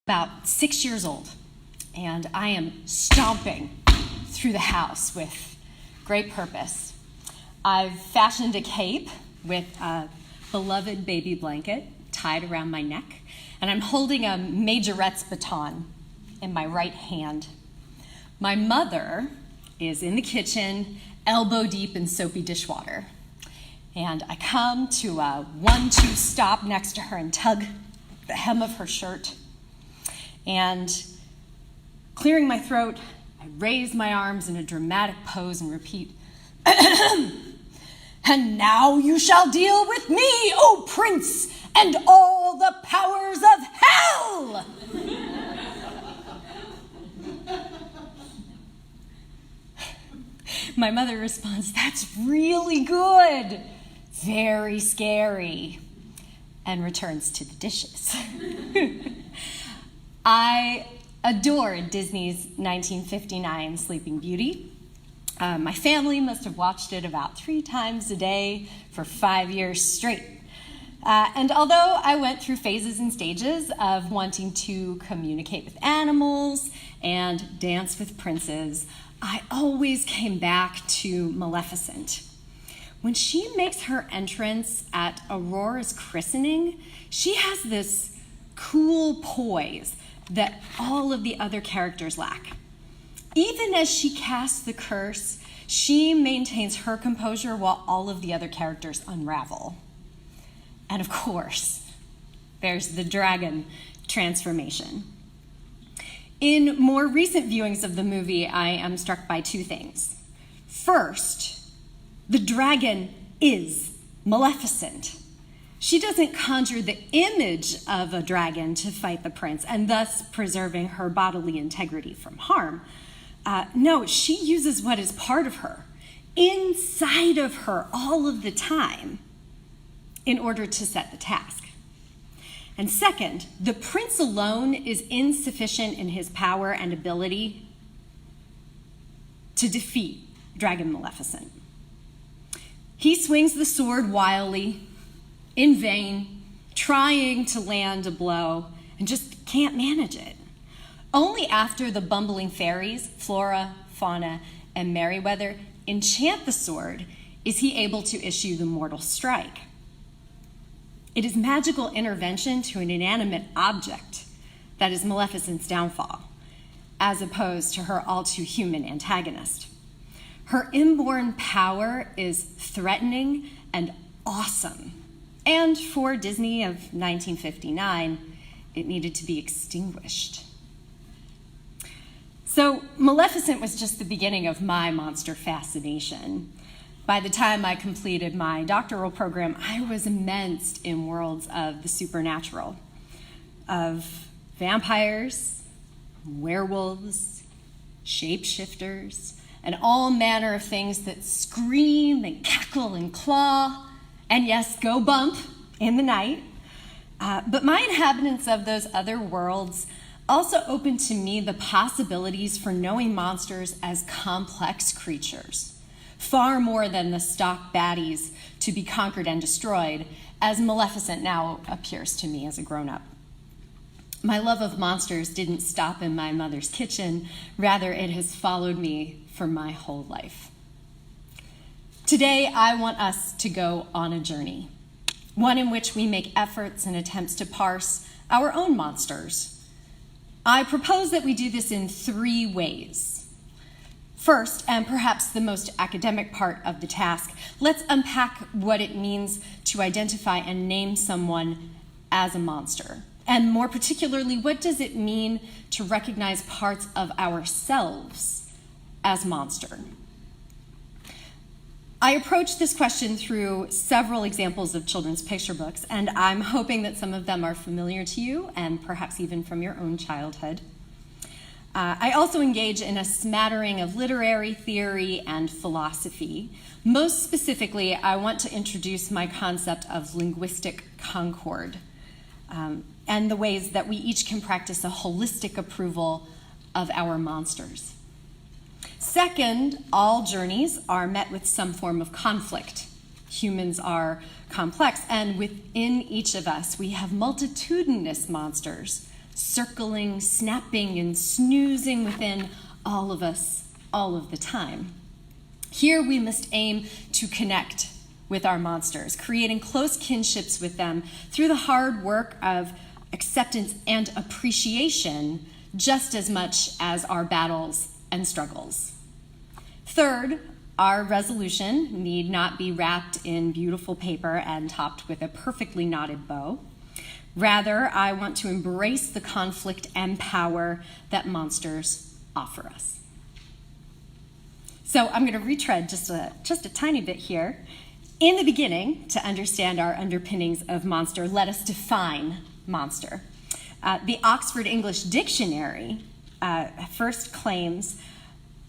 About 6 years old, and I am stomping through the house with great purpose. I've fashioned a cape with a beloved baby blanket tied around my neck, and I'm holding a majorette's baton in my right hand. My mother is in the kitchen, elbow deep in soapy dishwater, and I come to a 1-2 stop next to her and tug the hem of her shirt. And clearing my throat, I raise my arms in a dramatic pose and repeat, "And now you shall deal with me, O Prince, and all the powers of hell!" My mother responds, "That's really good, very scary," and returns to the dishes. I adored Disney's 1959 Sleeping Beauty. My family must have watched it about 3 times a day for 5 years straight. And although I went through phases and stages of wanting to communicate with animals and dance with princes, I always came back to Maleficent. When she makes her entrance at Aurora's christening, she has this cool poise that all of the other characters lack. Even as she casts the curse, she maintains her composure while all of the other characters unravel. And of course, there's the dragon transformation. In more recent viewings of the movie, I am struck by 2 things. First, the dragon is Maleficent. She doesn't conjure the image of a dragon to fight the prince and thus preserving her bodily integrity from harm. No, she uses what is part of her, inside of her all of the time, in order to set the task. And second, the prince alone is insufficient in his power and ability to defeat Dragon Maleficent. He swings the sword wildly, in vain, trying to land a blow, and just can't manage it. Only after the bumbling fairies, Flora, Fauna, and Merryweather, enchant the sword is he able to issue the mortal strike. It is magical intervention to an inanimate object that is Maleficent's downfall, as opposed to her all-too-human antagonist. Her inborn power is threatening and awesome. And for Disney of 1959, it needed to be extinguished. So Maleficent was just the beginning of my monster fascination. By the time I completed my doctoral program, I was immersed in worlds of the supernatural, of vampires, werewolves, shapeshifters, and all manner of things that scream and cackle and claw, and yes, go bump in the night. But my inhabitants of those other worlds also opened to me the possibilities for knowing monsters as complex creatures, far more than the stock baddies to be conquered and destroyed, as Maleficent now appears to me as a grown-up. My love of monsters didn't stop in my mother's kitchen, rather it has followed me for my whole life. Today, I want us to go on a journey, one in which we make efforts and attempts to parse our own monsters. I propose that we do this in 3 ways. First, and perhaps the most academic part of the task, let's unpack what it means to identify and name someone as a monster. And more particularly, what does it mean to recognize parts of ourselves as monster? I approached this question through several examples of children's picture books, and I'm hoping that some of them are familiar to you and perhaps even from your own childhood. I also engage in a smattering of literary theory and philosophy. Most specifically, I want to introduce my concept of linguistic concord and the ways that we each can practice a holistic approval of our monsters. Second, all journeys are met with some form of conflict. Humans are complex, and within each of us, we have multitudinous monsters circling, snapping, and snoozing within all of us all of the time. Here we must aim to connect with our monsters, creating close kinships with them through the hard work of acceptance and appreciation, just as much as our battles and struggles. Third, our resolution need not be wrapped in beautiful paper and topped with a perfectly knotted bow. Rather, I want to embrace the conflict and power that monsters offer us. So I'm going to retread just a tiny bit here. In the beginning, to understand our underpinnings of monster, let us define monster. The Oxford English Dictionary first claims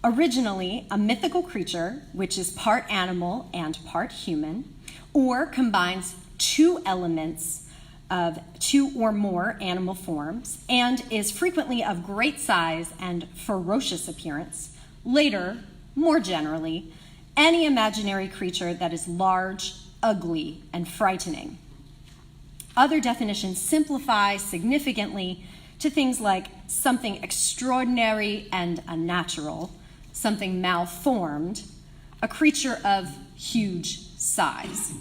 originally a mythical creature which is part animal and part human, or combines two elements of two or more animal forms, and is frequently of great size and ferocious appearance. Later, more generally, any imaginary creature that is large, ugly, and frightening. Other definitions simplify significantly to things like something extraordinary and unnatural, something malformed, a creature of huge size.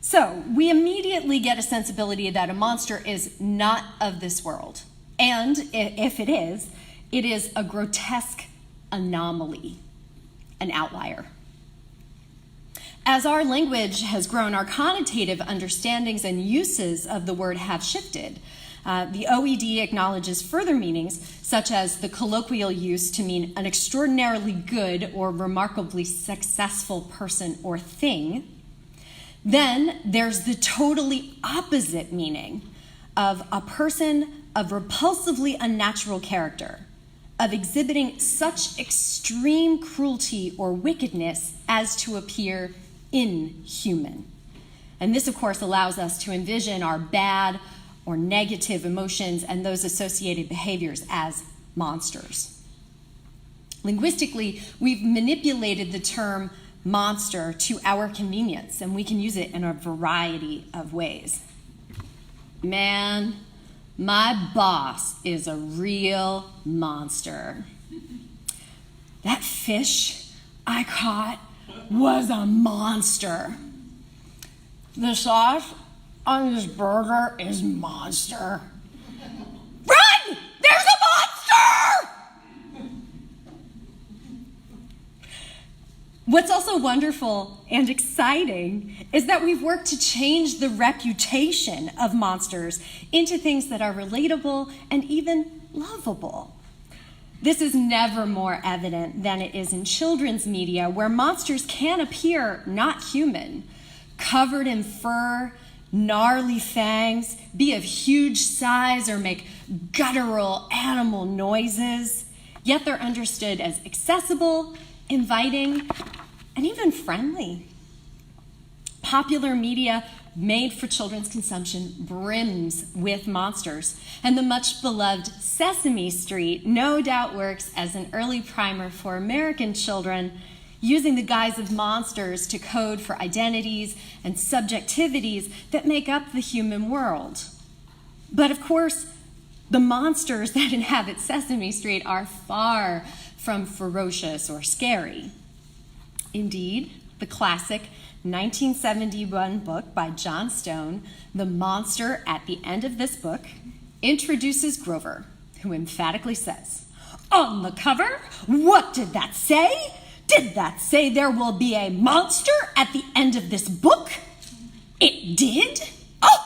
So we immediately get a sensibility that a monster is not of this world. And if it is a grotesque anomaly, an outlier. As our language has grown, our connotative understandings and uses of the word have shifted. The OED acknowledges further meanings, such as the colloquial use to mean an extraordinarily good or remarkably successful person or thing. Then there's the totally opposite meaning of a person of repulsively unnatural character, of exhibiting such extreme cruelty or wickedness as to appear inhuman. And this, of course, allows us to envision our bad or negative emotions and those associated behaviors as monsters. Linguistically, we've manipulated the term monster to our convenience, and we can use it in a variety of ways. Man, my boss is a real monster. That fish I caught was a monster. The sauce on this burger is monster. Run! There's a monster! What's also wonderful and exciting is that we've worked to change the reputation of monsters into things that are relatable and even lovable. This is never more evident than it is in children's media, where monsters can appear not human, covered in fur, gnarly fangs, be of huge size, or make guttural animal noises, yet they're understood as accessible, inviting, and even friendly. Popular media made for children's consumption brims with monsters, and the much beloved Sesame Street no doubt works as an early primer for American children, using the guise of monsters to code for identities and subjectivities that make up the human world. But of course, the monsters that inhabit Sesame Street are far from ferocious or scary. Indeed, the classic 1971 book by John Stone, The Monster at the End of This Book, introduces Grover, who emphatically says, "On the cover, what did that say? Did that say there will be a monster at the end of this book? It did? Oh,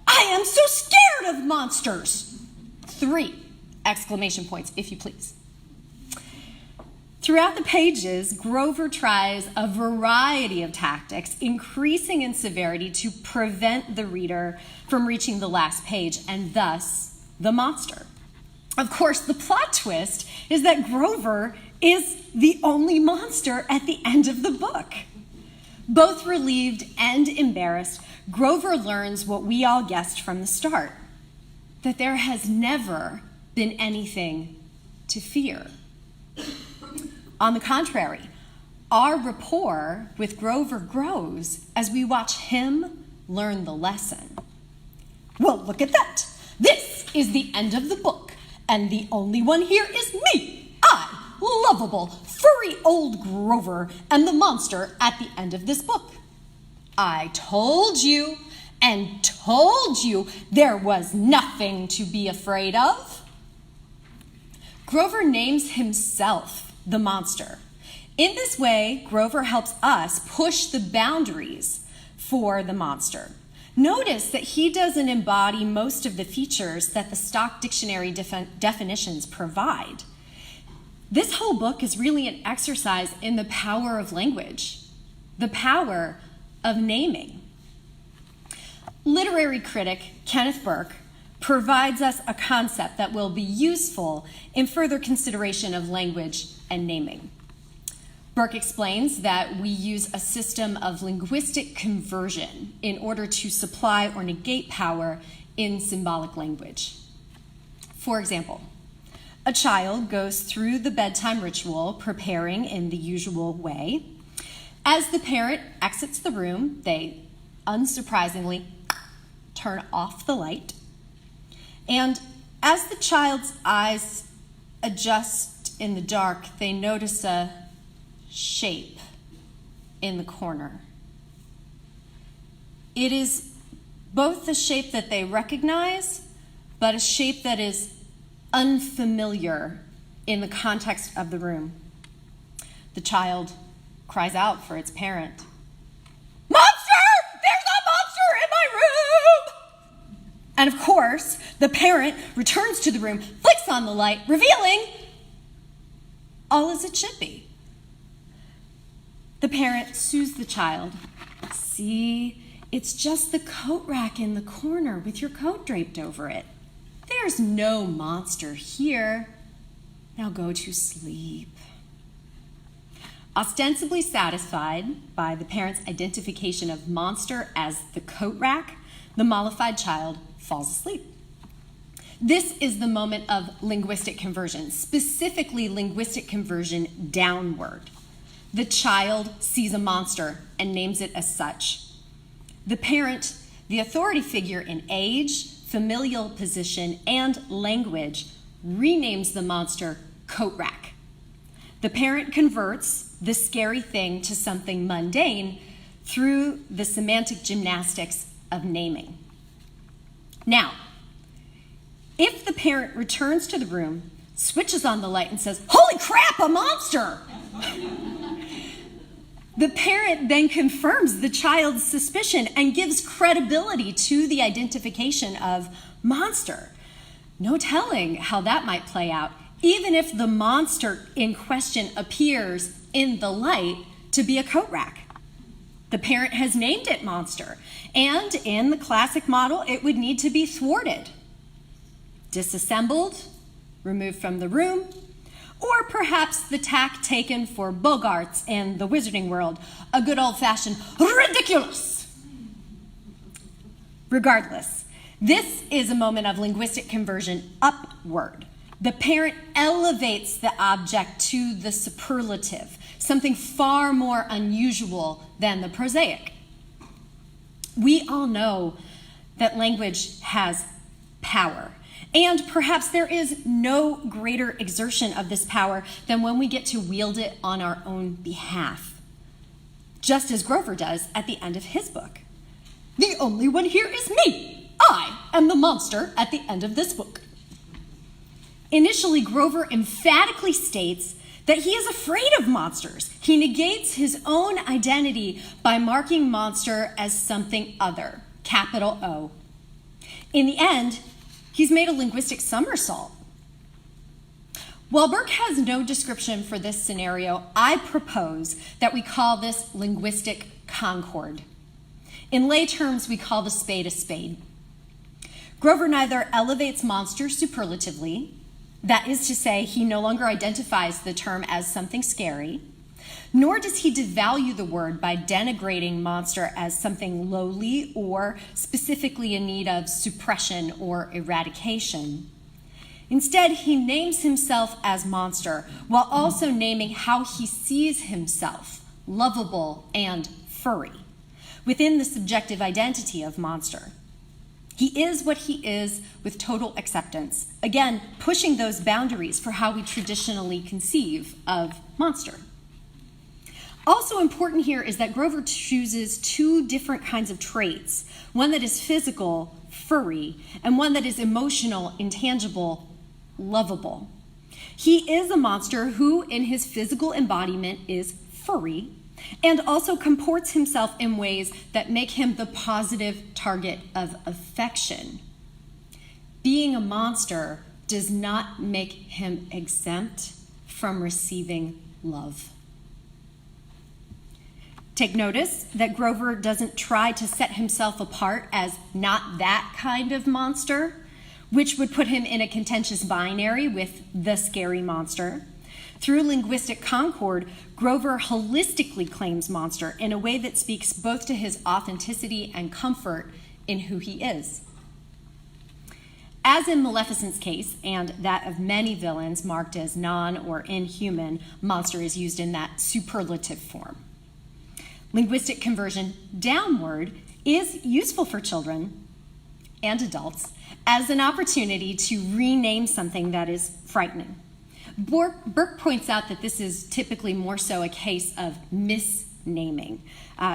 I am so scared of monsters!" 3 exclamation points, if you please. Throughout the pages, Grover tries a variety of tactics, increasing in severity to prevent the reader from reaching the last page, and thus the monster. Of course, the plot twist is that Grover is the only monster at the end of the book. Both relieved and embarrassed, Grover learns what we all guessed from the start, that there has never been anything to fear. On the contrary, our rapport with Grover grows as we watch him learn the lesson. Well, look at that. This is the end of the book, and the only one here is me. I, lovable, furry old Grover, am the monster at the end of this book. I told you and told you there was nothing to be afraid of. Grover names himself the monster. In this way, Grover helps us push the boundaries for the monster. Notice that he doesn't embody most of the features that the stock dictionary definitions provide. This whole book is really an exercise in the power of language, the power of naming. Literary critic Kenneth Burke provides us a concept that will be useful in further consideration of language and naming. Burke explains that we use a system of linguistic conversion in order to supply or negate power in symbolic language. For example, a child goes through the bedtime ritual preparing in the usual way. As the parent exits the room, they unsurprisingly turn off the light. And as the child's eyes adjust in the dark, they notice a shape in the corner. It is both the shape that they recognize, but a shape that is unfamiliar in the context of the room. The child cries out for its parent. Monster! There's a monster in my room! And of course, the parent returns to the room, flicks on the light, revealing all as it should be. The parent soothes the child. See, it's just the coat rack in the corner with your coat draped over it. There's no monster here. Now go to sleep. Ostensibly satisfied by the parent's identification of monster as the coat rack, the mollified child falls asleep. This is the moment of linguistic conversion, specifically linguistic conversion downward. The child sees a monster and names it as such. The parent, the authority figure in age, familial position, and language, renames the monster coat rack. The parent converts the scary thing to something mundane through the semantic gymnastics of naming. Now, if the parent returns to the room, switches on the light, and says, "Holy crap, a monster!" The parent then confirms the child's suspicion and gives credibility to the identification of monster. No telling how that might play out, even if the monster in question appears in the light to be a coat rack. The parent has named it monster, and in the classic model, it would need to be thwarted, disassembled, removed from the room, or perhaps the tack taken for Bogarts and the Wizarding World, a good old-fashioned ridiculous. Regardless, this is a moment of linguistic conversion upward. The parent elevates the object to the superlative, something far more unusual than the prosaic. We all know that language has power. And perhaps there is no greater exertion of this power than when we get to wield it on our own behalf, just as Grover does at the end of his book. The only one here is me. I am the monster at the end of this book. Initially, Grover emphatically states that he is afraid of monsters. He negates his own identity by marking monster as something other, capital O. In the end, he's made a linguistic somersault. While Burke has no description for this scenario, I propose that we call this linguistic concord. In lay terms, we call the spade a spade. Grover neither elevates monster superlatively, that is to say, he no longer identifies the term as something scary, nor does he devalue the word by denigrating monster as something lowly or specifically in need of suppression or eradication. Instead, he names himself as monster while also naming how he sees himself, lovable and furry, within the subjective identity of monster. He is what he is with total acceptance, again, pushing those boundaries for how we traditionally conceive of monster. Also important here is that Grover chooses two different kinds of traits, one that is physical, furry, and one that is emotional, intangible, lovable. He is a monster who, in his physical embodiment, is furry, and also comports himself in ways that make him the positive target of affection. Being a monster does not make him exempt from receiving love. Take notice that Grover doesn't try to set himself apart as not that kind of monster, which would put him in a contentious binary with the scary monster. Through linguistic concord, Grover holistically claims monster in a way that speaks both to his authenticity and comfort in who he is. As in Maleficent's case, and that of many villains marked as non or inhuman, monster is used in that superlative form. Linguistic conversion downward is useful for children and adults as an opportunity to rename something that is frightening. Burke points out that this is typically more so a case of misnaming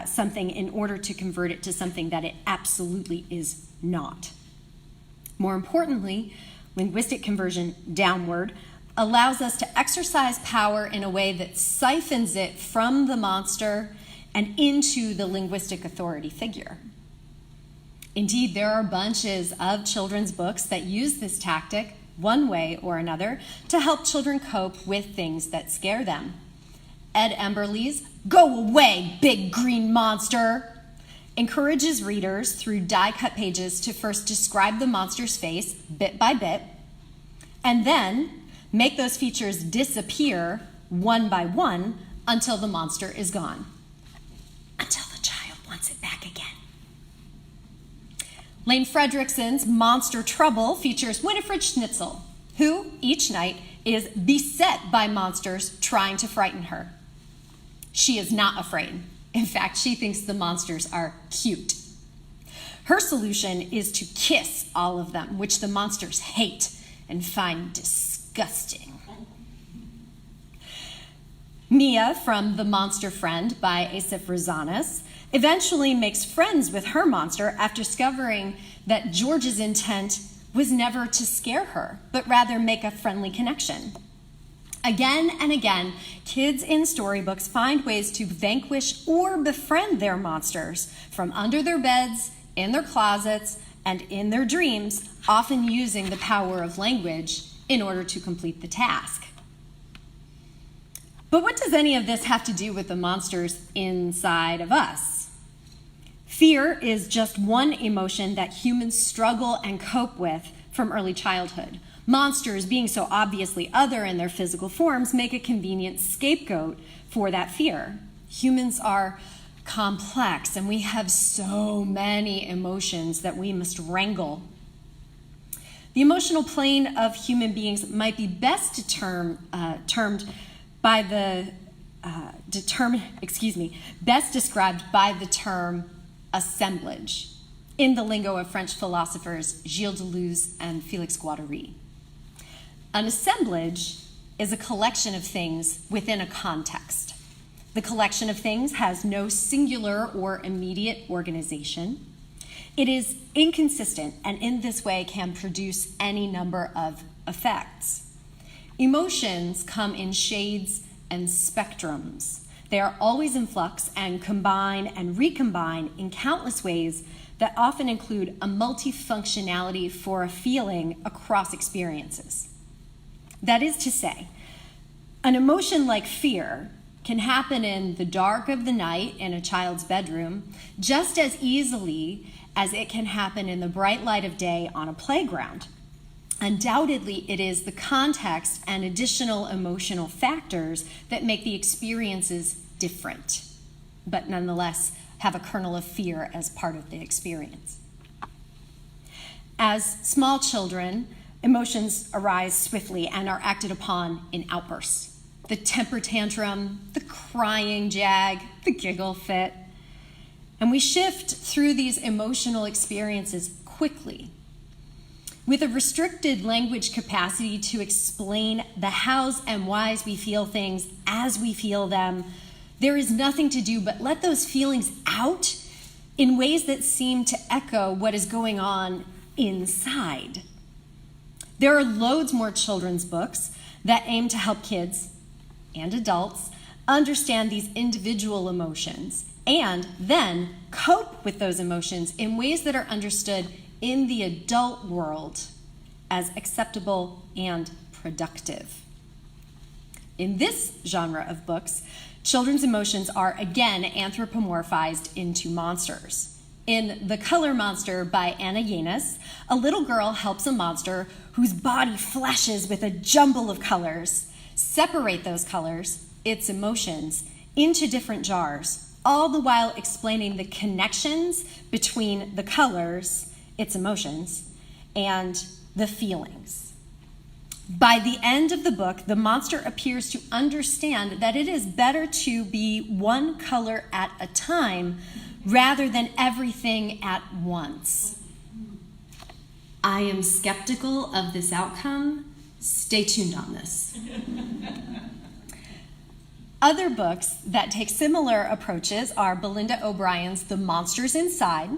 something in order to convert it to something that it absolutely is not. More importantly, linguistic conversion downward allows us to exercise power in a way that siphons it from the monster and into the linguistic authority figure. Indeed, there are bunches of children's books that use this tactic one way or another to help children cope with things that scare them. Ed Emberley's "Go away, big green monster" encourages readers through die-cut pages to first describe the monster's face bit by bit, and then make those features disappear one by one until the monster is gone. Until the child wants it back again. Lane Fredrickson's Monster Trouble features Winifred Schnitzel, who, each night, is beset by monsters trying to frighten her. She is not afraid. In fact, she thinks the monsters are cute. Her solution is to kiss all of them, which the monsters hate and find disgusting. Mia from The Monster Friend by Asif Razanis eventually makes friends with her monster after discovering that George's intent was never to scare her, but rather make a friendly connection. Again and again, kids in storybooks find ways to vanquish or befriend their monsters from under their beds, in their closets, and in their dreams, often using the power of language in order to complete the task. But what does any of this have to do with the monsters inside of us? Fear is just one emotion that humans struggle and cope with from early childhood. Monsters, being so obviously other in their physical forms, make a convenient scapegoat for that fear. Humans are complex, and we have so many emotions that we must wrangle. The emotional plane of human beings might be best best described by the term assemblage in the lingo of French philosophers Gilles Deleuze and Félix Guattari. An assemblage is a collection of things within a context. The collection of things has no singular or immediate organization. It is inconsistent and in this way can produce any number of effects. Emotions come in shades and spectrums. They are always in flux and combine and recombine in countless ways that often include a multifunctionality for a feeling across experiences. That is to say, an emotion like fear can happen in the dark of the night in a child's bedroom just as easily as it can happen in the bright light of day on a playground. Undoubtedly, it is the context and additional emotional factors that make the experiences different, but nonetheless have a kernel of fear as part of the experience. As small children, emotions arise swiftly and are acted upon in outbursts. The temper tantrum, the crying jag, the giggle fit. And we shift through these emotional experiences quickly. With a restricted language capacity to explain the hows and whys we feel things as we feel them, there is nothing to do but let those feelings out in ways that seem to echo what is going on inside. There are loads more children's books that aim to help kids and adults understand these individual emotions and then cope with those emotions in ways that are understood in the adult world as acceptable and productive. In this genre of books, children's emotions are again anthropomorphized into monsters. In The Color Monster by Anna Yanis, a little girl helps a monster whose body flashes with a jumble of colors separate those colors, its emotions, into different jars, all the while explaining the connections between the colors, its emotions, and the feelings. By the end of the book, the monster appears to understand that it is better to be one color at a time rather than everything at once. I am skeptical of this outcome. Stay tuned on this. Other books that take similar approaches are Belinda O'Brien's The Monsters Inside,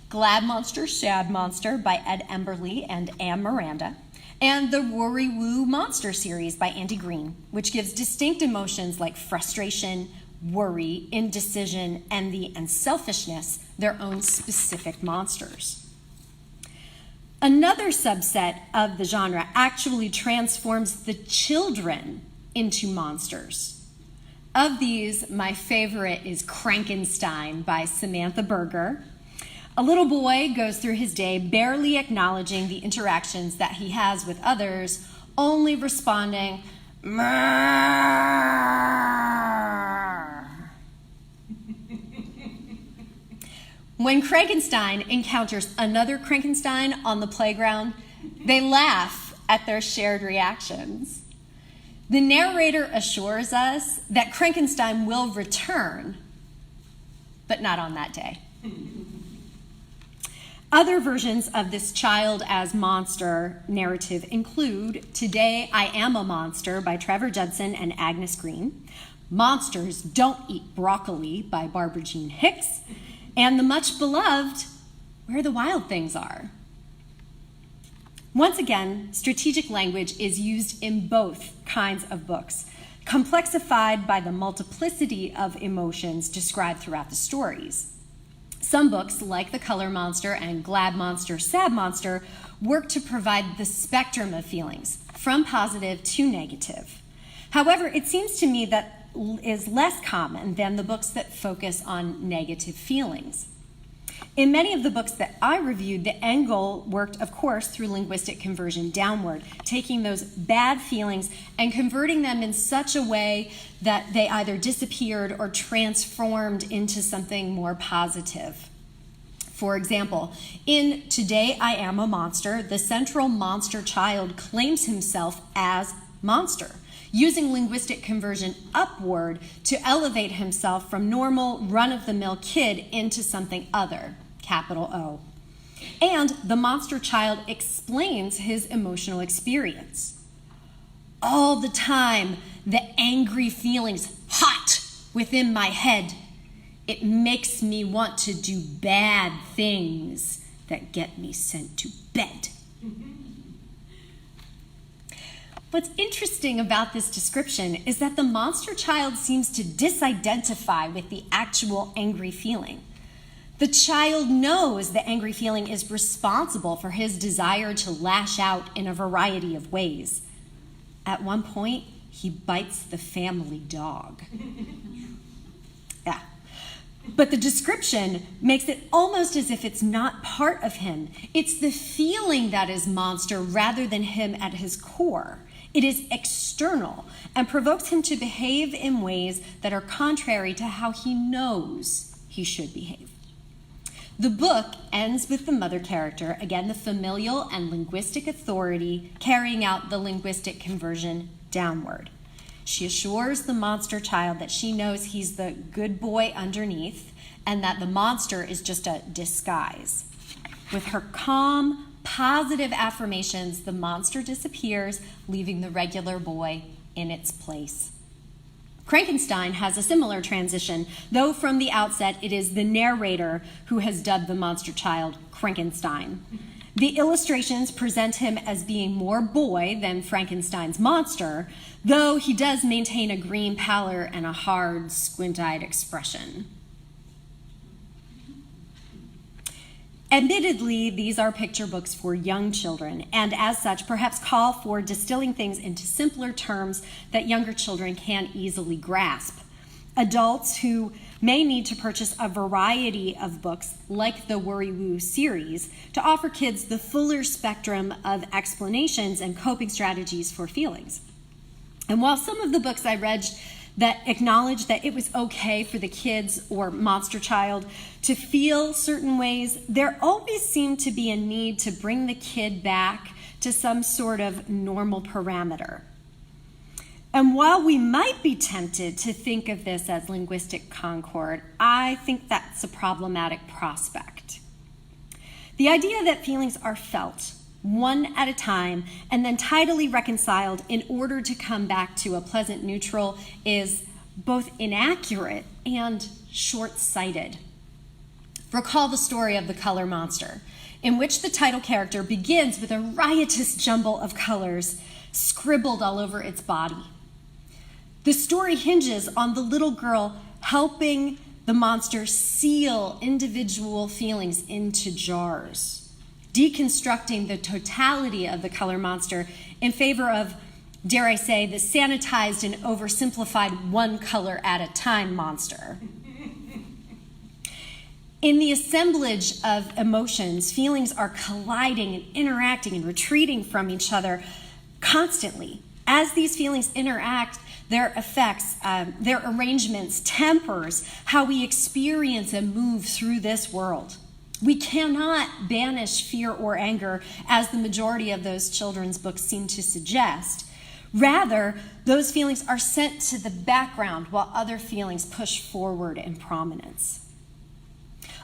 Glad Monster, Shad Monster by Ed Emberley and Anne Miranda, and the Rory Woo Monster series by Andy Green, which gives distinct emotions like frustration, worry, indecision, envy, and selfishness their own specific monsters. Another subset of the genre actually transforms the children into monsters. Of these, my favorite is Frankenstein by Samantha Berger. A little boy goes through his day barely acknowledging the interactions that he has with others, only responding, "Mrrr." When Frankenstein encounters another Frankenstein on the playground, they laugh at their shared reactions. The narrator assures us that Frankenstein will return, but not on that day. Other versions of this child as monster narrative include Today I Am a Monster by Trevor Judson and Agnes Green, Monsters Don't Eat Broccoli by Barbara Jean Hicks, and the much beloved Where the Wild Things Are. Once again, strategic language is used in both kinds of books, complexified by the multiplicity of emotions described throughout the stories. Some books, like The Color Monster and Glad Monster, Sad Monster, work to provide the spectrum of feelings, from positive to negative. However, it seems to me that is less common than the books that focus on negative feelings. In many of the books that I reviewed, the end goal worked, of course, through linguistic conversion downward, taking those bad feelings and converting them in such a way that they either disappeared or transformed into something more positive. For example, in Today I Am a Monster, the central monster child claims himself as monster, using linguistic conversion upward to elevate himself from normal, run-of-the-mill kid into something other, capital O. And the monster child explains his emotional experience. All the time, the angry feelings hot within my head. It makes me want to do bad things that get me sent to bed. What's interesting about this description is that the monster child seems to disidentify with the actual angry feeling. The child knows the angry feeling is responsible for his desire to lash out in a variety of ways. At one point, he bites the family dog. Yeah. But the description makes it almost as if it's not part of him. It's the feeling that is monster rather than him at his core. It is external and provokes him to behave in ways that are contrary to how he knows he should behave. The book ends with the mother character, again the familial and linguistic authority, carrying out the linguistic conversion downward. She assures the monster child that she knows he's the good boy underneath and that the monster is just a disguise. With her calm, positive affirmations, the monster disappears, leaving the regular boy in its place. Frankenstein has a similar transition, though from the outset it is the narrator who has dubbed the monster child Frankenstein. The illustrations present him as being more boy than Frankenstein's monster, though he does maintain a green pallor and a hard, squint-eyed expression. Admittedly, these are picture books for young children, and as such, perhaps call for distilling things into simpler terms that younger children can easily grasp. Adults who may need to purchase a variety of books, like the Worry Woo series, to offer kids the fuller spectrum of explanations and coping strategies for feelings. And while some of the books I read that acknowledge that it was okay for the kids or monster child to feel certain ways, there always seemed to be a need to bring the kid back to some sort of normal parameter. And while we might be tempted to think of this as linguistic concord, I think that's a problematic prospect. The idea that feelings are felt one at a time and then tidily reconciled in order to come back to a pleasant neutral is both inaccurate and short-sighted. Recall the story of the color monster, in which the title character begins with a riotous jumble of colors scribbled all over its body. The story hinges on the little girl helping the monster seal individual feelings into jars, deconstructing the totality of the color monster in favor of, dare I say, the sanitized and oversimplified one color at a time monster. In the assemblage of emotions, feelings are colliding and interacting and retreating from each other constantly. As these feelings interact, their effects, their arrangements, tempers how we experience and move through this world. We cannot banish fear or anger, as the majority of those children's books seem to suggest. Rather, those feelings are sent to the background while other feelings push forward in prominence.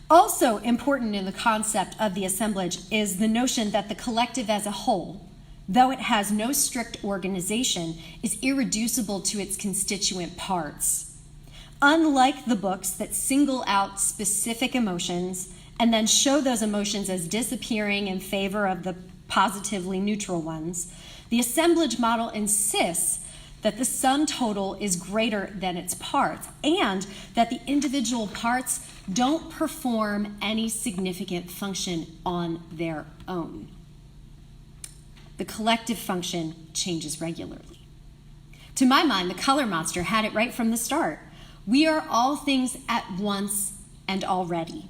Also important in the concept of the assemblage is the notion that the collective as a whole, though it has no strict organization, is irreducible to its constituent parts. Unlike the books that single out specific emotions and then show those emotions as disappearing in favor of the positively neutral ones, the assemblage model insists that the sum total is greater than its parts and that the individual parts don't perform any significant function on their own. The collective function changes regularly. To my mind, the color monster had it right from the start. We are all things at once and already.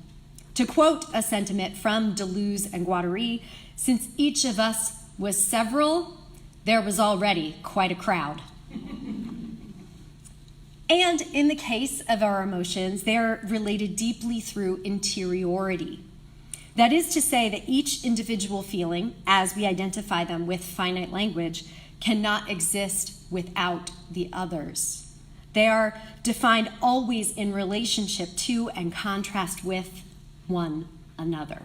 To quote a sentiment from Deleuze and Guattari, since each of us was several, there was already quite a crowd. And in the case of our emotions, they're related deeply through interiority. That is to say that each individual feeling, as we identify them with finite language, cannot exist without the others. They are defined always in relationship to and contrast with one another.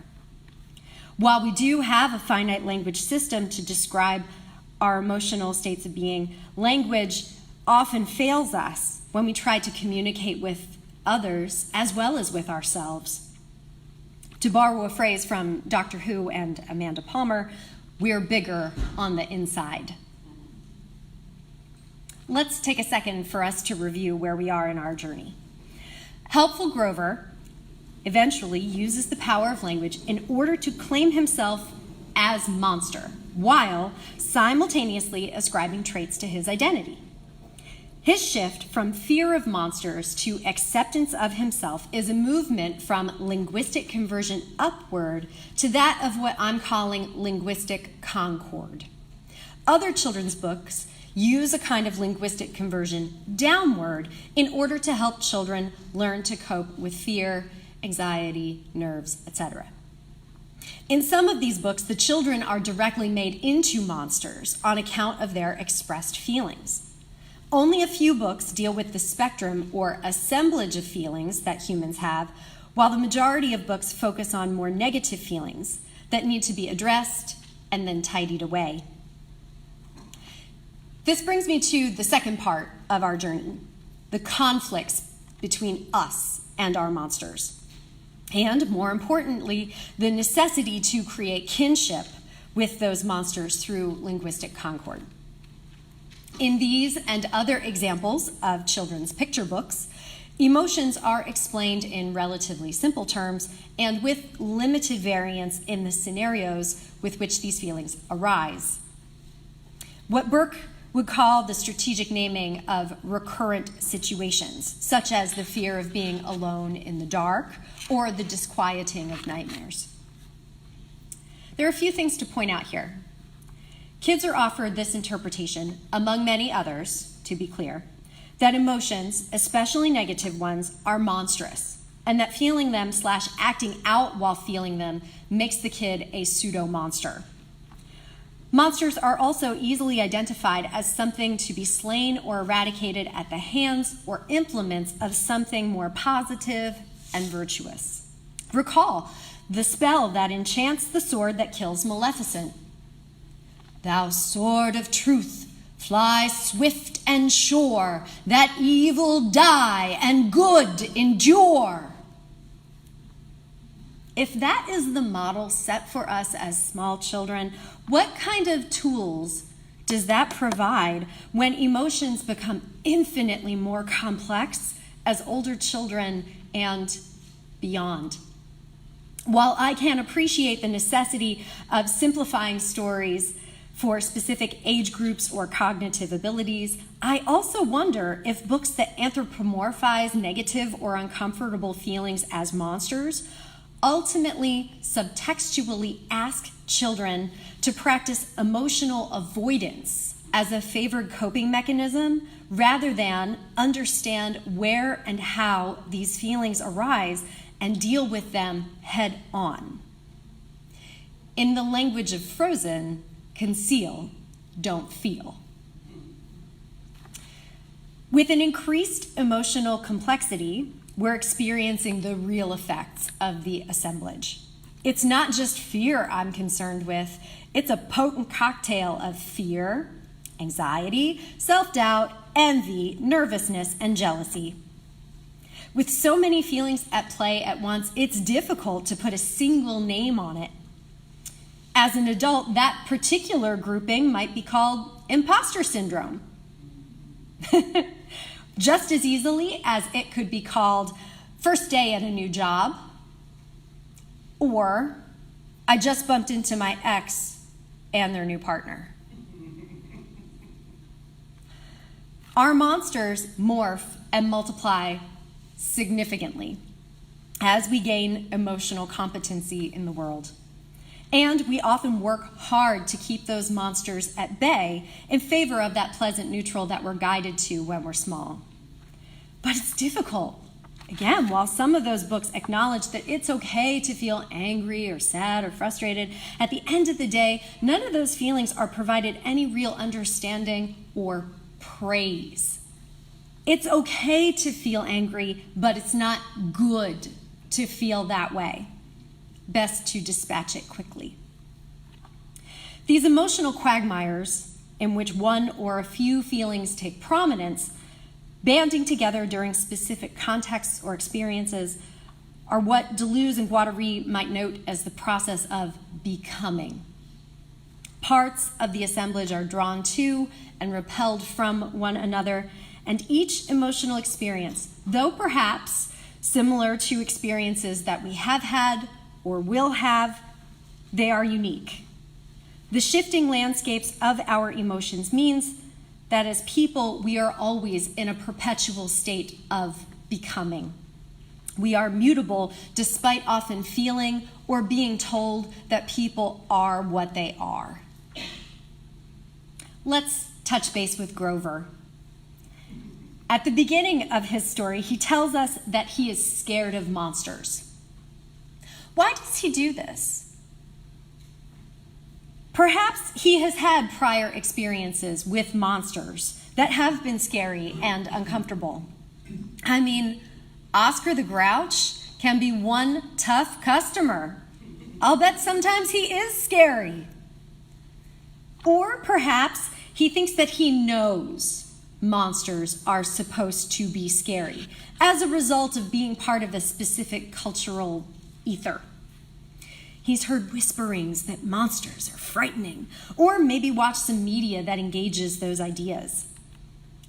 While we do have a finite language system to describe our emotional states of being, language often fails us when we try to communicate with others as well as with ourselves. To borrow a phrase from Dr. Who and Amanda Palmer, we're bigger on the inside. Let's take a second for us to review where we are in our journey. Helpful Grover eventually uses the power of language in order to claim himself as monster, while simultaneously ascribing traits to his identity. His shift from fear of monsters to acceptance of himself is a movement from linguistic conversion upward to that of what I'm calling linguistic concord. Other children's books use a kind of linguistic conversion downward in order to help children learn to cope with fear, anxiety, nerves, etc. In some of these books, the children are directly made into monsters on account of their expressed feelings. Only a few books deal with the spectrum or assemblage of feelings that humans have, while the majority of books focus on more negative feelings that need to be addressed and then tidied away. This brings me to the second part of our journey, the conflicts between us and our monsters. And more importantly, the necessity to create kinship with those monsters through linguistic concord. In these and other examples of children's picture books, emotions are explained in relatively simple terms and with limited variance in the scenarios with which these feelings arise. What Burke would call the strategic naming of recurrent situations, such as the fear of being alone in the dark or the disquieting of nightmares. There are a few things to point out here. Kids are offered this interpretation, among many others, to be clear, that emotions, especially negative ones, are monstrous, and that feeling them / acting out while feeling them makes the kid a pseudo-monster. Monsters are also easily identified as something to be slain or eradicated at the hands or implements of something more positive and virtuous. Recall the spell that enchants the sword that kills Maleficent. Thou sword of truth, fly swift and sure, that evil die and good endure. If that is the model set for us as small children, what kind of tools does that provide when emotions become infinitely more complex as older children and beyond? While I can appreciate the necessity of simplifying stories for specific age groups or cognitive abilities, I also wonder if books that anthropomorphize negative or uncomfortable feelings as monsters ultimately subtextually ask children to practice emotional avoidance as a favored coping mechanism rather than understand where and how these feelings arise and deal with them head on. In the language of Frozen, conceal, don't feel. With an increased emotional complexity, we're experiencing the real effects of the assemblage. It's not just fear I'm concerned with, it's a potent cocktail of fear, anxiety, self-doubt, envy, nervousness, and jealousy. With so many feelings at play at once, it's difficult to put a single name on it. As an adult, that particular grouping might be called imposter syndrome. Just as easily as it could be called first day at a new job, or I just bumped into my ex and their new partner. Our monsters morph and multiply significantly as we gain emotional competency in the world. And we often work hard to keep those monsters at bay in favor of that pleasant neutral that we're guided to when we're small. But it's difficult. Again, while some of those books acknowledge that it's okay to feel angry or sad or frustrated, at the end of the day, none of those feelings are provided any real understanding or praise. It's okay to feel angry, but it's not good to feel that way. Best to dispatch it quickly. These emotional quagmires, in which one or a few feelings take prominence, banding together during specific contexts or experiences, are what Deleuze and Guattari might note as the process of becoming. Parts of the assemblage are drawn to and repelled from one another, and each emotional experience, though perhaps similar to experiences that we have had or will have, they are unique. The shifting landscapes of our emotions means that as people, we are always in a perpetual state of becoming. We are mutable despite often feeling or being told that people are what they are. Let's touch base with Grover. At the beginning of his story, he tells us that he is scared of monsters. Why does he do this? Perhaps he has had prior experiences with monsters that have been scary and uncomfortable. I mean, Oscar the Grouch can be one tough customer. I'll bet sometimes he is scary. Or perhaps he thinks that he knows monsters are supposed to be scary as a result of being part of a specific cultural ether. He's heard whisperings that monsters are frightening, or maybe watched some media that engages those ideas.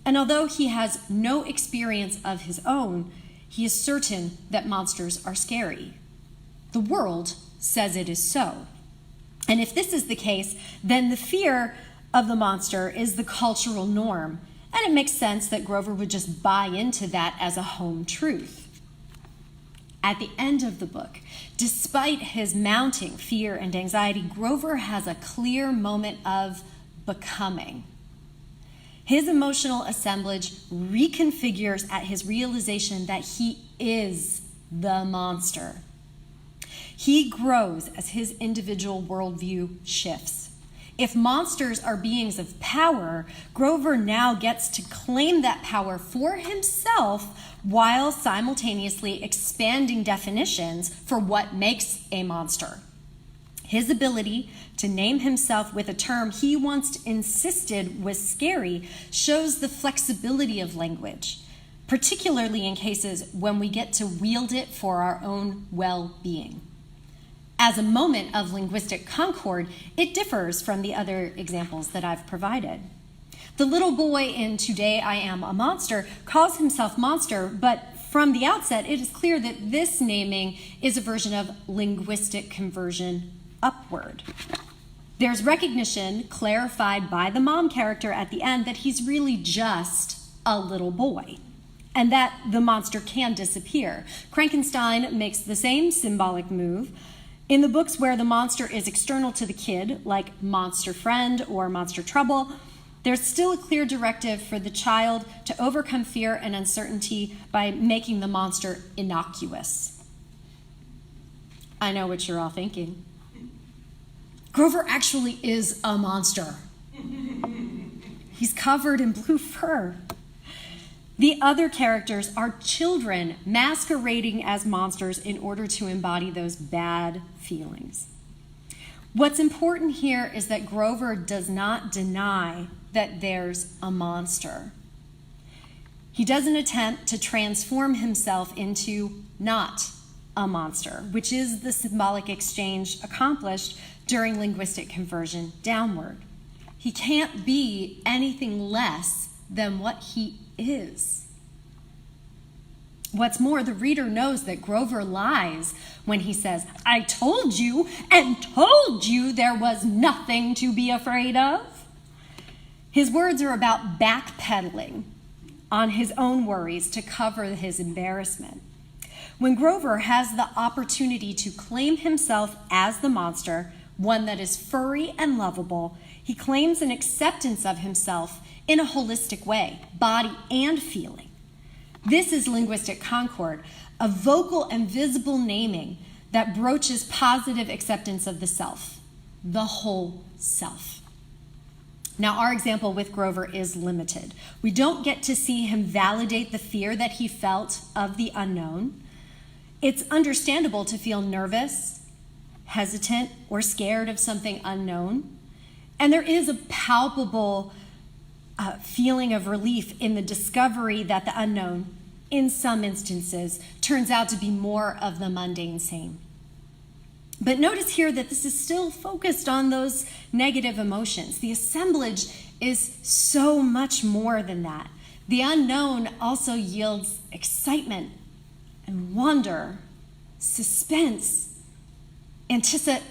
And although he has no experience of his own, he is certain that monsters are scary. The world says it is so. And if this is the case, then the fear of the monster is the cultural norm, and it makes sense that Grover would just buy into that as a home truth. At the end of the book, despite his mounting fear and anxiety, Grover has a clear moment of becoming. His emotional assemblage reconfigures at his realization that he is the monster. He grows as his individual worldview shifts. If monsters are beings of power, Grover now gets to claim that power for himself while simultaneously expanding definitions for what makes a monster. His ability to name himself with a term he once insisted was scary shows the flexibility of language, particularly in cases when we get to wield it for our own well-being. As a moment of linguistic concord, it differs from the other examples that I've provided. The little boy in Today I Am a Monster calls himself Monster, but from the outset, it is clear that this naming is a version of linguistic conversion upward. There's recognition clarified by the mom character at the end that he's really just a little boy, and that the monster can disappear. Frankenstein makes the same symbolic move. In the books where the monster is external to the kid, like Monster Friend or Monster Trouble, there's still a clear directive for the child to overcome fear and uncertainty by making the monster innocuous. I know what you're all thinking. Grover actually is a monster. He's covered in blue fur. The other characters are children masquerading as monsters in order to embody those bad feelings. What's important here is that Grover does not deny that there's a monster. He doesn't attempt to transform himself into not a monster, which is the symbolic exchange accomplished during linguistic conversion downward. He can't be anything less than what he is. What's more, the reader knows that Grover lies when he says, "I told you and told you there was nothing to be afraid of." His words are about backpedaling on his own worries to cover his embarrassment. When Grover has the opportunity to claim himself as the monster, one that is furry and lovable, he claims an acceptance of himself in a holistic way, body and feeling. This is linguistic concord, a vocal and visible naming that broaches positive acceptance of the self, the whole self. Now, our example with Grover is limited. We don't get to see him validate the fear that he felt of the unknown. It's understandable to feel nervous, hesitant, or scared of something unknown. And there is a palpable feeling of relief in the discovery that the unknown, in some instances, turns out to be more of the mundane same. But notice here that this is still focused on those negative emotions. The assemblage is so much more than that. The unknown also yields excitement and wonder, suspense, anticipation.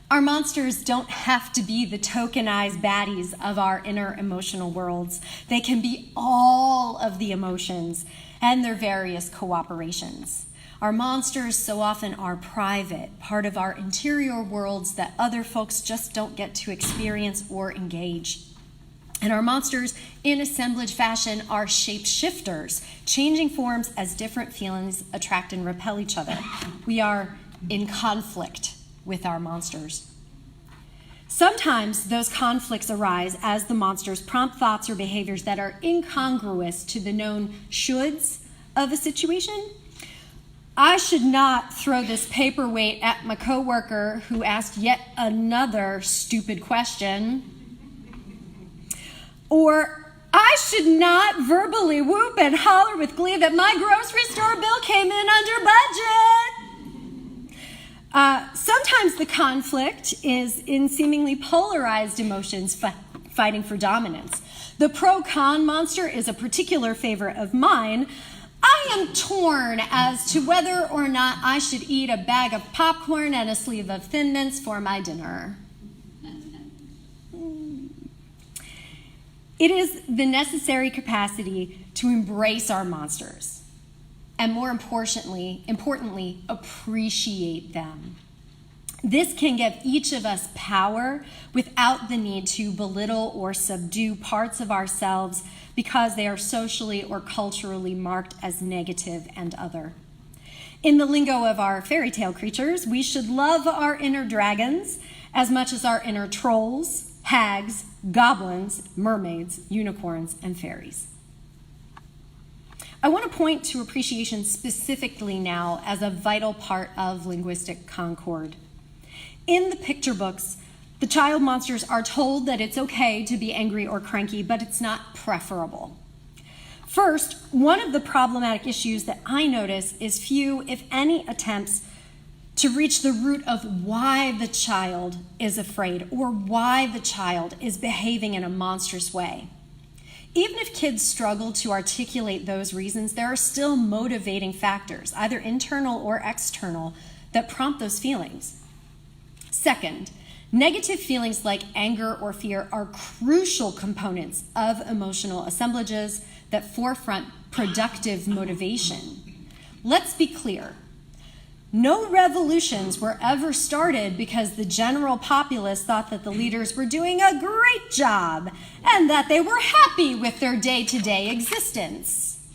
Our monsters don't have to be the tokenized baddies of our inner emotional worlds. They can be all of the emotions and their various cooperations. Our monsters so often are private, part of our interior worlds that other folks just don't get to experience or engage. And our monsters, in assemblage fashion, are shapeshifters, changing forms as different feelings attract and repel each other. We are in conflict with our monsters. Sometimes those conflicts arise as the monsters prompt thoughts or behaviors that are incongruous to the known shoulds of a situation. I should not throw this paperweight at my coworker who asked yet another stupid question. Or I should not verbally whoop and holler with glee that my grocery store bill came in under budget. Sometimes the conflict is in seemingly polarized emotions fighting for dominance. The pro-con monster is a particular favorite of mine. I am torn as to whether or not I should eat a bag of popcorn and a sleeve of Thin Mints for my dinner. It is the necessary capacity to embrace our monsters and, more importantly, appreciate them. This can give each of us power without the need to belittle or subdue parts of ourselves because they are socially or culturally marked as negative and other. In the lingo of our fairy tale creatures, we should love our inner dragons as much as our inner trolls, hags, goblins, mermaids, unicorns, and fairies. I want to point to appreciation specifically now as a vital part of linguistic concord. In the picture books, the child monsters are told that it's okay to be angry or cranky, but it's not preferable. First, one of the problematic issues that I notice is few, if any, attempts to reach the root of why the child is afraid or why the child is behaving in a monstrous way. Even if kids struggle to articulate those reasons, there are still motivating factors, either internal or external, that prompt those feelings. Second, negative feelings like anger or fear are crucial components of emotional assemblages that forefront productive motivation. Let's be clear. No revolutions were ever started because the general populace thought that the leaders were doing a great job and that they were happy with their day-to-day existence.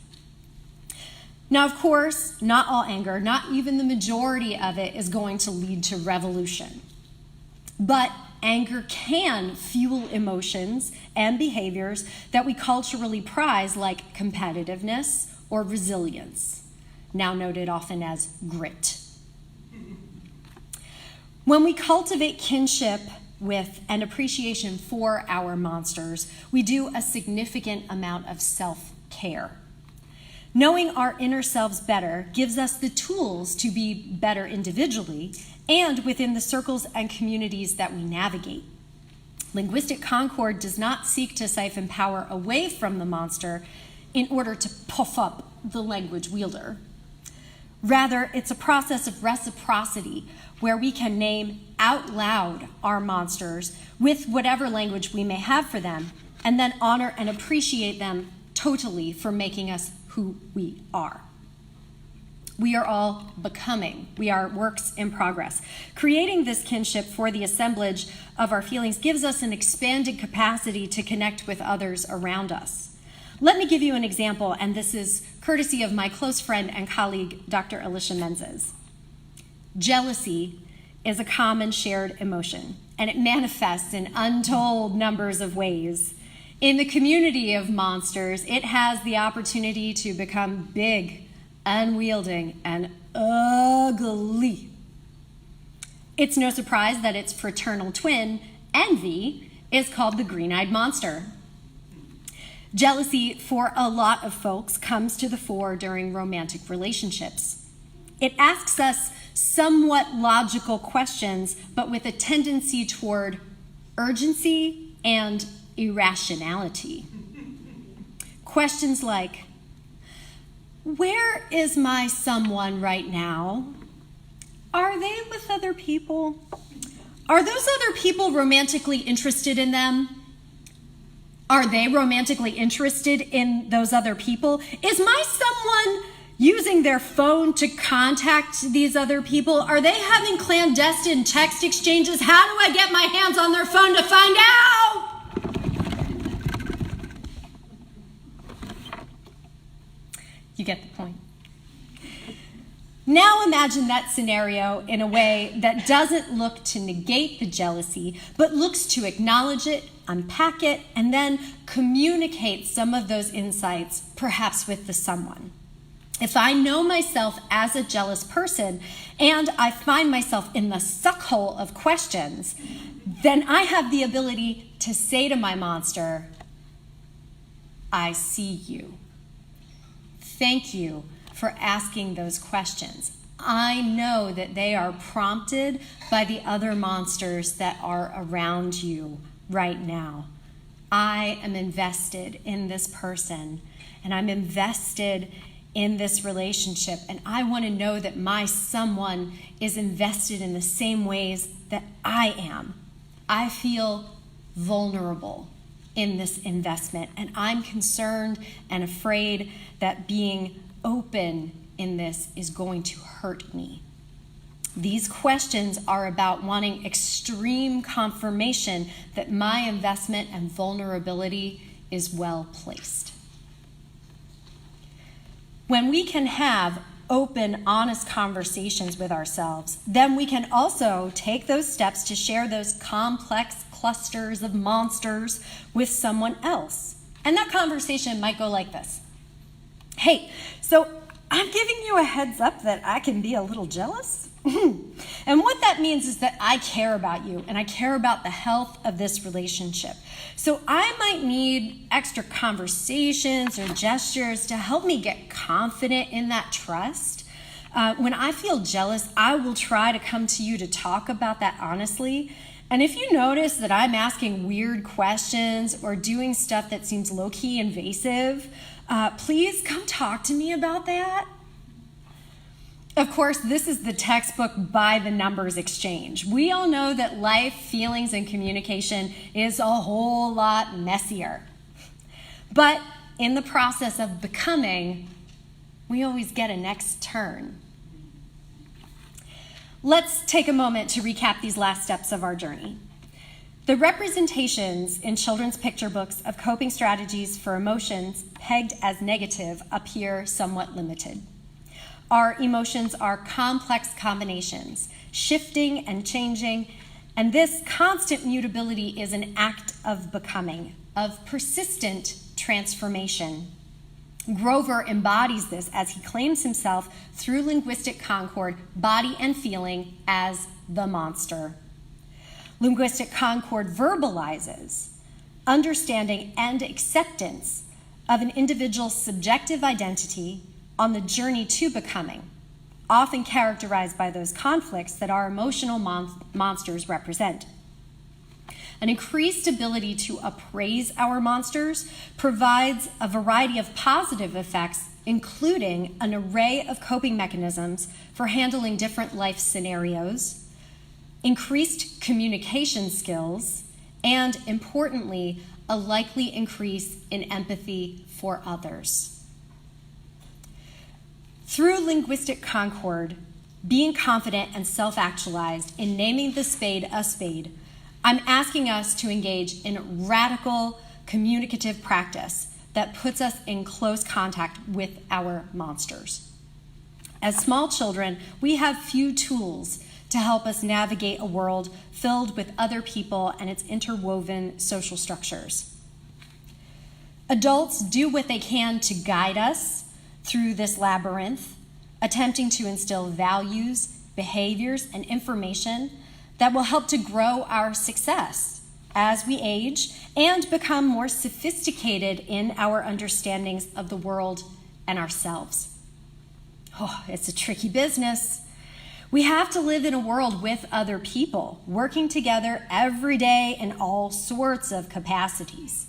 Now, of course, not all anger, not even the majority of it, is going to lead to revolution. But anger can fuel emotions and behaviors that we culturally prize, like competitiveness or resilience, now noted often as grit. When we cultivate kinship with and appreciation for our monsters, we do a significant amount of self-care. Knowing our inner selves better gives us the tools to be better individually and within the circles and communities that we navigate. Linguistic concord does not seek to siphon power away from the monster in order to puff up the language wielder. Rather, it's a process of reciprocity where we can name out loud our monsters with whatever language we may have for them, and then honor and appreciate them totally for making us who we are. We are all becoming. We are works in progress. Creating this kinship for the assemblage of our feelings gives us an expanded capacity to connect with others around us. Let me give you an example, and this is courtesy of my close friend and colleague, Dr. Alicia Menzies. Jealousy is a common shared emotion, and it manifests in untold numbers of ways. In the community of monsters, it has the opportunity to become big, unwielding, and ugly. It's no surprise that its fraternal twin, envy, is called the green-eyed monster. Jealousy, for a lot of folks, comes to the fore during romantic relationships. It asks us somewhat logical questions, but with a tendency toward urgency and irrationality. Questions like, where is my someone right now? Are they with other people? Are those other people romantically interested in them? Are they romantically interested in those other people? Is my someone using their phone to contact these other people? Are they having clandestine text exchanges? How do I get my hands on their phone to find out? You get the point. Now imagine that scenario in a way that doesn't look to negate the jealousy, but looks to acknowledge it, unpack it, and then communicate some of those insights, perhaps with the someone. If I know myself as a jealous person and I find myself in the suckhole of questions, then I have the ability to say to my monster, I see you. Thank you for asking those questions. I know that they are prompted by the other monsters that are around you right now. I am invested in this person, and I'm invested in this relationship, and I want to know that my someone is invested in the same ways that I am. I feel vulnerable in this investment, and I'm concerned and afraid that being open in this is going to hurt me. These questions are about wanting extreme confirmation that my investment and vulnerability is well placed. When we can have open, honest conversations with ourselves, then we can also take those steps to share those complex clusters of monsters with someone else. And that conversation might go like this. Hey, so I'm giving you a heads up that I can be a little jealous. And what that means is that I care about you and I care about the health of this relationship. So I might need extra conversations or gestures to help me get confident in that trust. When I feel jealous, I will try to come to you to talk about that honestly. And if you notice that I'm asking weird questions or doing stuff that seems low-key invasive, please come talk to me about that. Of course, this is the textbook by the numbers exchange. We all know that life, feelings, and communication is a whole lot messier. But in the process of becoming, we always get a next turn. Let's take a moment to recap these last steps of our journey. The representations in children's picture books of coping strategies for emotions pegged as negative appear somewhat limited. Our emotions are complex combinations, shifting and changing, and this constant mutability is an act of becoming, of persistent transformation. Grover embodies this as he claims himself through linguistic concord, body and feeling, as the monster. Linguistic concord verbalizes understanding and acceptance of an individual's subjective identity on the journey to becoming, often characterized by those conflicts that our emotional monsters represent. An increased ability to appraise our monsters provides a variety of positive effects, including an array of coping mechanisms for handling different life scenarios, increased communication skills, and importantly, a likely increase in empathy for others. Through linguistic concord, being confident and self-actualized in naming the spade a spade, I'm asking us to engage in radical communicative practice that puts us in close contact with our monsters. As small children, we have few tools to help us navigate a world filled with other people and its interwoven social structures. Adults do what they can to guide us through this labyrinth, attempting to instill values, behaviors, and information that will help to grow our success as we age and become more sophisticated in our understandings of the world and ourselves. Oh, it's a tricky business. We have to live in a world with other people, working together every day in all sorts of capacities.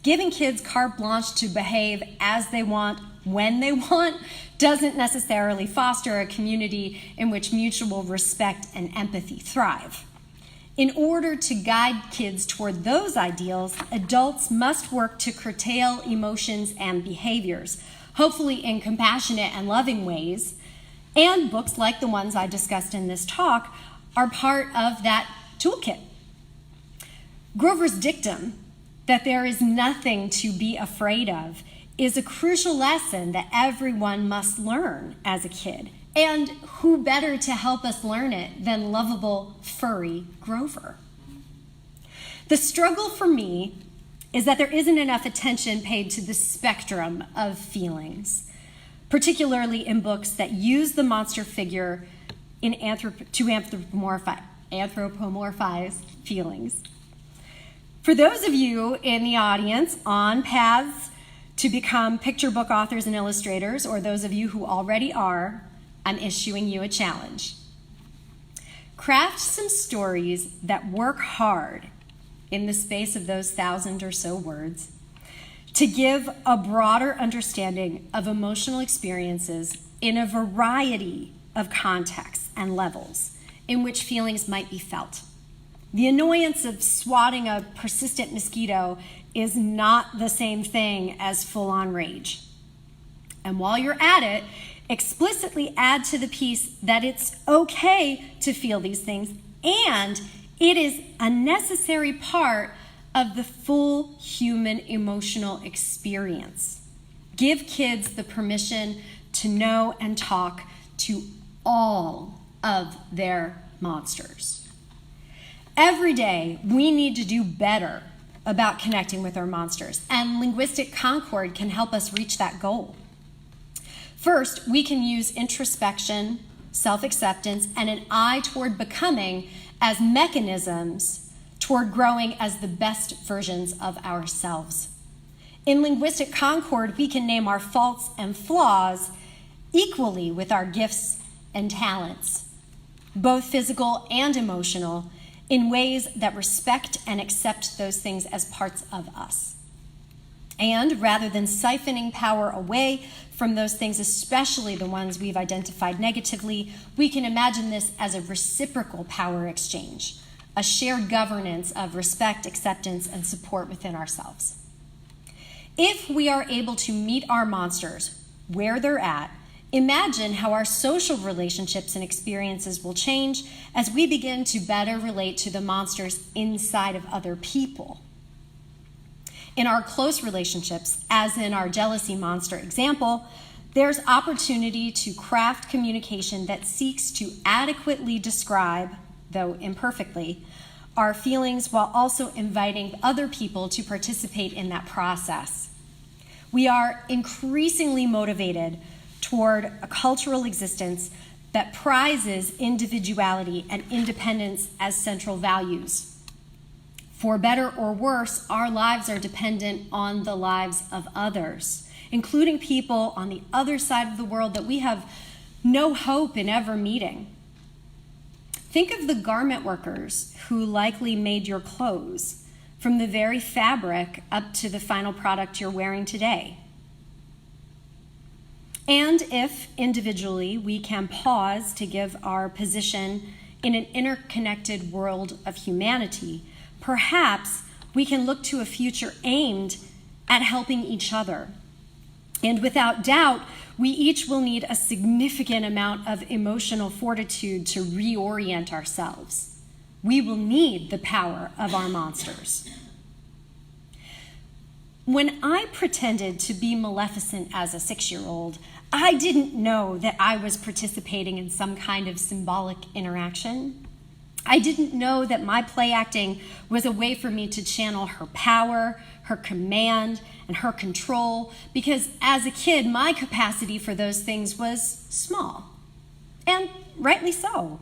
Giving kids carte blanche to behave as they want, when they want, doesn't necessarily foster a community in which mutual respect and empathy thrive. In order to guide kids toward those ideals, adults must work to curtail emotions and behaviors, hopefully in compassionate and loving ways, and books like the ones I discussed in this talk are part of that toolkit. Grover's dictum that there is nothing to be afraid of is a crucial lesson that everyone must learn as a kid And who better to help us learn it than lovable, furry Grover? The struggle for me is that there isn't enough attention paid to the spectrum of feelings, particularly in books that use the monster figure to anthropomorphize feelings. For those of you in the audience on paths to become picture book authors and illustrators, or those of you who already are, I'm issuing you a challenge. Craft some stories that work hard in the space of those 1,000 or so words to give a broader understanding of emotional experiences in a variety of contexts and levels in which feelings might be felt. The annoyance of swatting a persistent mosquito is not the same thing as full-on rage. And while you're at it, explicitly add to the piece that it's okay to feel these things, and it is a necessary part of the full human emotional experience. Give kids the permission to know and talk to all of their monsters. Every day, we need to do better about connecting with our monsters, and linguistic concord can help us reach that goal. First, we can use introspection, self-acceptance, and an eye toward becoming as mechanisms toward growing as the best versions of ourselves. In linguistic concord, we can name our faults and flaws equally with our gifts and talents, both physical and emotional, in ways that respect and accept those things as parts of us. And rather than siphoning power away from those things, especially the ones we've identified negatively, we can imagine this as a reciprocal power exchange, a shared governance of respect, acceptance, and support within ourselves. If we are able to meet our monsters where they're at, imagine how our social relationships and experiences will change as we begin to better relate to the monsters inside of other people. In our close relationships, as in our jealousy monster example, there's opportunity to craft communication that seeks to adequately describe, though imperfectly, our feelings while also inviting other people to participate in that process. We are increasingly motivated toward a cultural existence that prizes individuality and independence as central values. For better or worse, our lives are dependent on the lives of others, including people on the other side of the world that we have no hope in ever meeting. Think of the garment workers who likely made your clothes, from the very fabric up to the final product you're wearing today. And if individually we can pause to give our position in an interconnected world of humanity, perhaps we can look to a future aimed at helping each other. And without doubt, we each will need a significant amount of emotional fortitude to reorient ourselves. We will need the power of our monsters. When I pretended to be Maleficent as a 6-year-old, I didn't know that I was participating in some kind of symbolic interaction. I didn't know that my play acting was a way for me to channel her power, her command, and her control, because as a kid, my capacity for those things was small, and rightly so.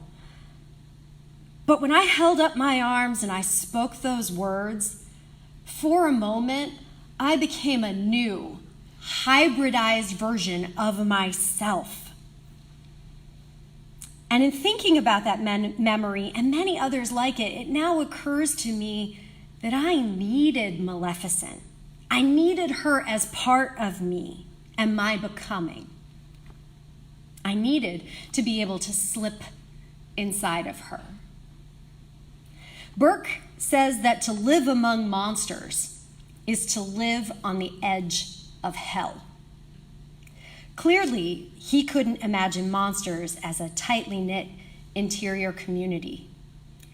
But when I held up my arms and I spoke those words, for a moment, I became a new, hybridized version of myself. And in thinking about that memory and many others like it, it now occurs to me that I needed Maleficent. I needed her as part of me and my becoming. I needed to be able to slip inside of her. Burke says that to live among monsters is to live on the edge of hell. Clearly, he couldn't imagine monsters as a tightly knit interior community.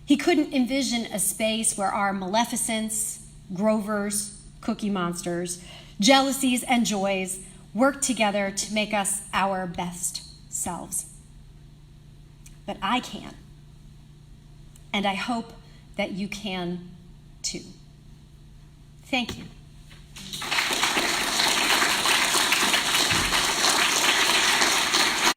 He couldn't envision a space where our Maleficents, Grovers, Cookie Monsters, jealousies, and joys work together to make us our best selves. but I can. And I hope that you can too. Thank you.